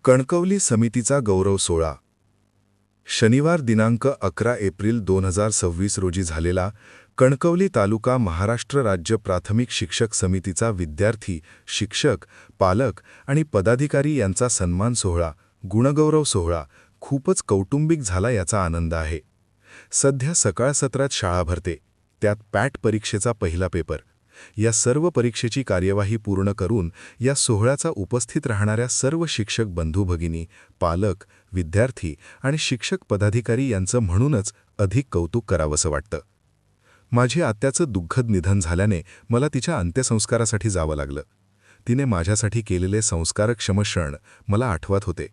कणकवली समितीचा गौरव सोहळा शनिवार दिनांक 11 एप्रिल 2026 रोजी झालेला कणकवली तालुका महाराष्ट्र राज्य प्राथमिक शिक्षक समितीचा विद्यार्थी, शिक्षक, पालक आणि पदाधिकारी यांचा सन्मान सोहळा, गुणगौरव सोहळा खूपच कौटुंबिक झाला याचा आनंद आहे. सध्या सकाळ सत्रात शाळा भरते, त्यात पॅट परीक्षेचा पहिला पेपर. या सर्व परीक्षेची कार्यवाही पूर्ण करून या सोहळ्याचा उपस्थित राहणाऱ्या सर्व शिक्षक बंधू भगिनी, पालक, विद्यार्थी आणि शिक्षक पदाधिकारी यांचं म्हणूनच अधिक कौतुक करावंसं वाटतं. माझी आत्याचं दुःखद निधन झाल्याने मला तिच्या अंत्यसंस्कारासाठी जावं लागलं. तिने माझ्यासाठी केलेले संस्कारक्षम क्षण मला आठवत होते.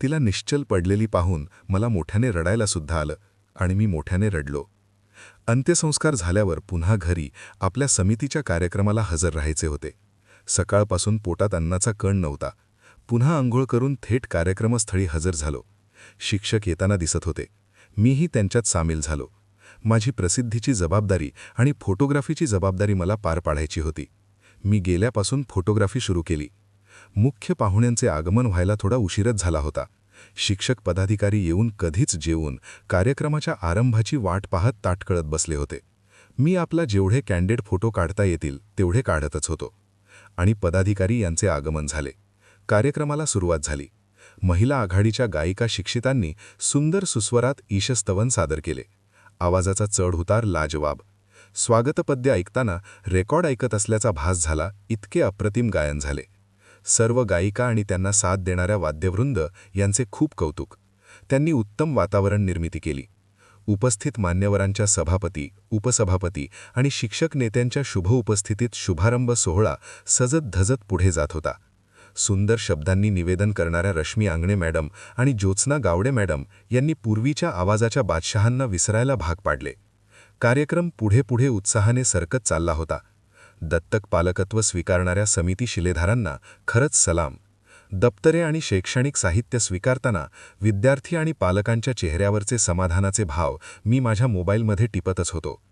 तिला निश्चल पडलेली पाहून मला मोठ्याने रडायलासुद्धा आलं आणि मी मोठ्याने रडलो. अंत्यसंस्कार झाल्यावर पुन्हा घरी आपल्या समितीच्या कार्यक्रमाला हजर राहायचे होते. सकाळपासून पोटात अन्नाचा कण नव्हता. पुन्हा अंघोळ करून थेट कार्यक्रमस्थळी हजर झालो. शिक्षक येताना दिसत होते. मीही त्यांच्यात सामील झालो. माझी प्रसिद्धीची जबाबदारी आणि फोटोग्राफीची जबाबदारी मला पार पाडायची होती. मी गेल्यापासून फोटोग्राफी सुरू केली. मुख्य पाहुण्यांचे आगमन व्हायला थोडा उशीरच झाला होता. शिक्षक पदाधिकारी येऊन कधीच जेवून कार्यक्रमाच्या आरंभाची वाट पाहत ताटकळत बसले होते. मी आपला जेवढे कॅन्डिड फोटो काढता येतील तेवढे काढतच होतो. आणि पदाधिकारी यांचे आगमन झाले. कार्यक्रमाला सुरुवात झाली. महिला आघाडीच्या गायिका शिक्षितांनी सुंदर सुस्वरात ईशस्तवन सादर केले. आवाजाचा चढउतार लाजवाब. स्वागतपद्य ऐकताना रेकॉर्ड ऐकत असल्याचा भास झाला, इतके अप्रतिम गायन झाले. सर्व गायिका आणि त्यांना साथ देणाऱ्या वाद्यवृंद यांचे खूप कौतुक. त्यांनी उत्तम वातावरण निर्मिती केली. उपस्थित मान्यवरांच्या सभापती, उपसभापती आणि शिक्षक नेत्यांच्या शुभ उपस्थितीत शुभारंभ सोहळा सजत धजत पुढे जात होता. सुंदर शब्दांनी निवेदन करणाऱ्या रश्मी आंगणे मॅडम आणि ज्योत्स्ना गावडे मॅडम यांनी पूर्वीच्या आवाजाच्या बादशहांना विसरायला भाग पाडले. कार्यक्रम पुढे पुढे उत्साहाने सरकत चालला होता. दत्तक पालकत्व स्वीकारणाऱ्या समिती शिलेधारांना खरंच सलाम. दप्तरे आणि शैक्षणिक साहित्य स्वीकारताना विद्यार्थी आणि पालकांच्या चेहऱ्यावरचे समाधानाचे भाव मी माझ्या मोबाईलमध्ये टिपतच होतो.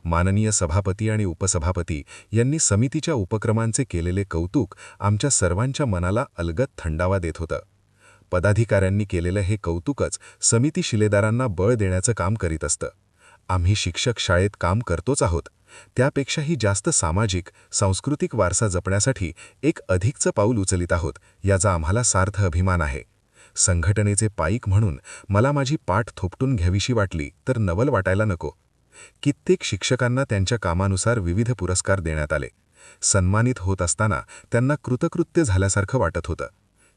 माननीय सभापती आणि उपसभापती यांनी समितीच्या उपक्रमांचे केलेले कौतुक आमच्या सर्वांच्या मनाला अलगद थंडावा देत होतं. पदाधिकाऱ्यांनी केलेलं हे कौतुकच समिती शिलेदारांना बळ देण्याचं काम करीत असतं. आम्ही शिक्षक शाळेत काम करतोच आहोत, त्यापेक्षाही जास्त सामाजिक, सांस्कृतिक वारसा जपण्यासाठी एक अधिकचं पाऊल उचलित आहोत याचा आम्हाला सार्थ अभिमान आहे. संघटनेचे पाईक म्हणून मला माझी पाठ थोपटून घ्यावीशी वाटली तर नवल वाटायला नको. कित्येक शिक्षकांना त्यांच्या कामानुसार विविध पुरस्कार देण्यात आले. सन्मानित होत असताना त्यांना कृतकृत्य झाल्यासारखं वाटत होतं.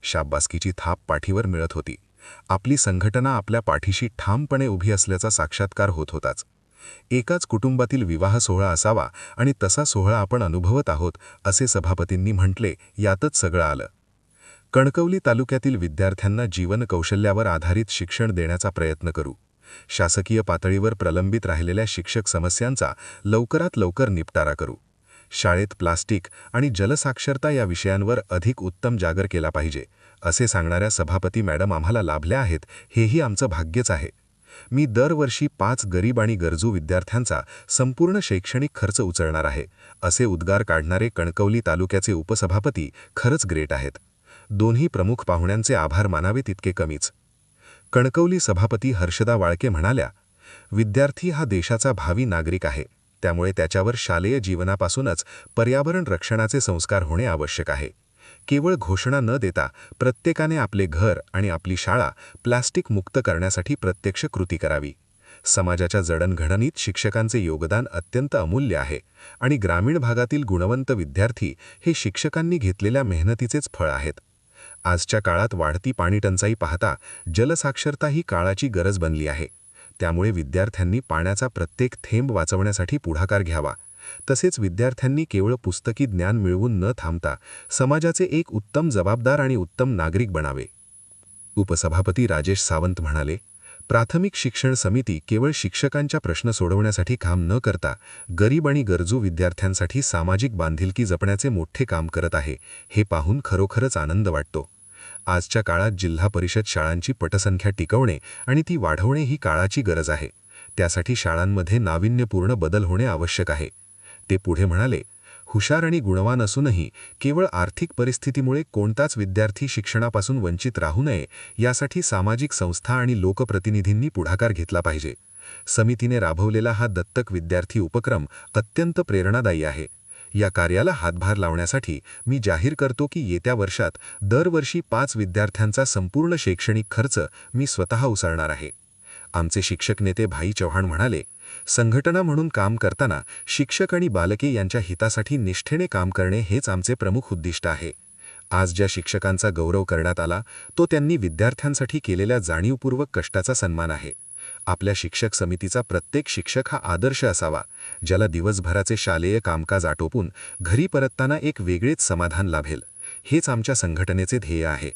शाब्बासकीची थाप पाठीवर मिळत होती. आपली संघटना आपल्या पाठीशी ठामपणे उभी असल्याचा साक्षात्कार होत होताच. एकाच कुटुंबातील विवाह सोहळा असावा आणि तसा सोहळा आपण अनुभवत आहोत असे सभापतींनी म्हटले, यातच सगळं आलं. कणकवली तालुक्यातील विद्यार्थ्यांना जीवन कौशल्यावर आधारित शिक्षण देण्याचा प्रयत्न करू. शासकीय पातळीवर प्रलंबित राहिलेल्या शिक्षक समस्यांचा लवकरात लवकर निपटारा करू. शाळेत प्लास्टिक आणि जलसाक्षरता या विषयांवर अधिक उत्तम जागर केला पाहिजे असे सांगणाऱ्या सभापती मॅडम आम्हाला लाभल्या आहेत, हेही आमचं भाग्यच आहे. मी दरवर्षी 5 गरीब आणि गरजू विद्यार्थ्यांचा संपूर्ण शैक्षणिक खर्च उचलणार आहे असे उद्गार काढणारे कणकवली तालुक्याचे उपसभापती खरंच ग्रेट आहेत. दोन्ही प्रमुख पाहुण्यांचे आभार मानावे तितके कमीच. कणकवली सभापती हर्षदा वाळके म्हणाल्या, विद्यार्थी हा देशाचा भावी नागरिक आहे, त्यामुळे त्याच्यावर शालेय जीवनापासूनच पर्यावरण रक्षणाचे संस्कार होणे आवश्यक आहे. केवळ घोषणा न देता प्रत्येकाने आपले घर आणि आपली शाळा प्लास्टिक मुक्त करण्यासाठी प्रत्यक्ष कृती करावी. समाजाच्या जडणघडणीत शिक्षकांचे योगदान अत्यंत अमूल्य आहे आणि ग्रामीण भागातील गुणवंत विद्यार्थी हे शिक्षकांनी घेतलेल्या मेहनतीचेच फळ आहेत. आजच्या काळात वाढती पाणीटंचाई पाहता जलसाक्षरता ही काळाची गरज बनली आहे. त्यामुळे विद्यार्थ्यांनी पाण्याचा प्रत्येक थेंब वाचवण्यासाठी पुढाकार घ्यावा. तसेच विद्यार्थ्यांनी केवळ पुस्तकी ज्ञान मिळवून न थांबता समाजाचे एक उत्तम जबाबदार आणि उत्तम नागरिक बनावे. उपसभापती राजेश सावंत म्हणाले, प्राथमिक शिक्षण समिती केवळ शिक्षकांच्या प्रश्न सोडवण्यासाठी काम न करता गरीब आणि गरजू विद्यार्थ्यांसाठी सामाजिक बांधिलकी जपण्याचे मोठे काम करत आहे, हे पाहून खरोखरच आनंद वाटतो. आजच्या काळात जिल्हा परिषद शाळांची पटसंख्या टिकवणे आणि ती वाढवणे ही काळाची गरज आहे. त्यासाठी शाळांमध्ये नाविन्यपूर्ण बदल होणे आवश्यक आहे. ते पुढे म्हणाले, हुशार आणि गुणवान असूनही केवळ आर्थिक परिस्थितीमुळे कोणताच विद्यार्थी शिक्षणापासून वंचित राहू नये यासाठी सामाजिक संस्था आणि लोकप्रतिनिधींनी पुढाकार घेतला पाहिजे. समितीने राबवलेला हा दत्तक विद्यार्थी उपक्रम अत्यंत प्रेरणादायी आहे. या कार्याला हातभार लावण्यासाठी मी जाहीर करतो की येत्या वर्षात दरवर्षी 5 विद्यार्थ्यांचा संपूर्ण शैक्षणिक खर्च मी स्वतः उचलणार आहे. आमचे शिक्षक नेते भाई चव्हाण म्हणाले, संघटना म्हणून काम करताना शिक्षक आणि बालके यांच्या हितासाठी निष्ठेने काम करणे हेच आमचे प्रमुख उद्दिष्ट आहे. आज ज्या शिक्षकांचा गौरव करण्यात आला तो त्यांनी विद्यार्थ्यांसाठी केलेल्या जाणीवपूर्वक कष्टाचा सन्मान आहे. आपल्या शिक्षक समितीचा प्रत्येक शिक्षक हा आदर्श असावा, ज्याला दिवसभराचे शालेय कामकाज आटोपून घरी परतताना एक वेगळेच समाधान लाभेल. हेच आमच्या संघटनेचे ध्येय आहे.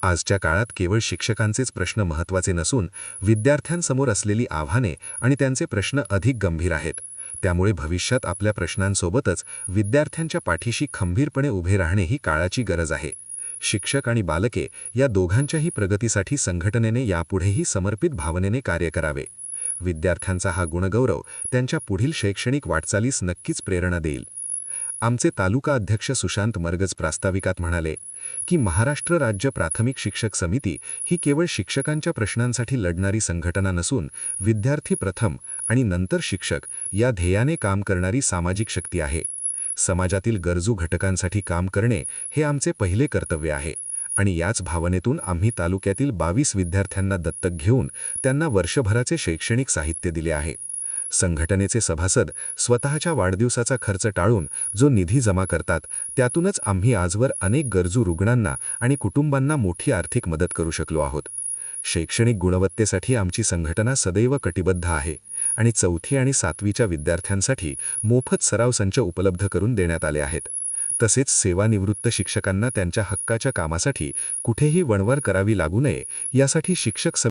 आजच्या काळात केवळ शिक्षकांचेच प्रश्न महत्त्वाचे नसून विद्यार्थ्यांसमोर असलेली आव्हाने आणि त्यांचे प्रश्न अधिक गंभीर आहेत. त्यामुळे भविष्यात आपल्या प्रश्नांसोबतच विद्यार्थ्यांच्या पाठीशी खंबीरपणे उभे राहणे ही काळाची गरज आहे. शिक्षक आणि बालके या दोघांच्याही प्रगतीसाठी संघटनेने यापुढेही समर्पित भावनेने कार्य करावे. विद्यार्थ्यांचा हा गुणगौरव त्यांच्या पुढील शैक्षणिक वाटचालीस नक्कीच प्रेरणा देईल. आमचे तालुका अध्यक्ष सुशांत मरगज प्रास्ताविकात म्हणाले की महाराष्ट्र राज्य प्राथमिक शिक्षक समिती ही केवळ शिक्षकांच्या प्रश्नांसाठी लढणारी संघटना नसून विद्यार्थी प्रथम आणि नंतर शिक्षक या ध्येयाने काम करणारी सामाजिक शक्ती आहे. समाजातील गरजू घटकांसाठी काम करणे हे आमचे पहिले कर्तव्य आहे आणि याच भावनेतून आम्ही तालुक्यातील 22 विद्यार्थ्यांना दत्तक घेऊन त्यांना वर्षभराचे शैक्षणिक साहित्य दिले आहे. संघटनेचे सभासद स्वतःच्या वाढदिवसाचा खर्च टाळून जो निधी जमा करतात त्यातूनच आम्ही आजवर अनेक गरजू रुग्णांना आणि कुटुंबांना मोठी आर्थिक मदत करू शकलो आहोत. शैक्षणिक गुणवत्तेसाठी आमची संघटना सदैव कटिबद्ध आहे आणि 4थी आणि 7वीच्या विद्यार्थ्यांसाठी मोफत सराव संच उपलब्ध करून देण्यात आले आहेत. तसेच सेवानिवृत्त शिक्षकांना त्यांच्या हक्काच्या कामासाठी कुठेही वणवण करावी लागू नये यासाठी शिक्षक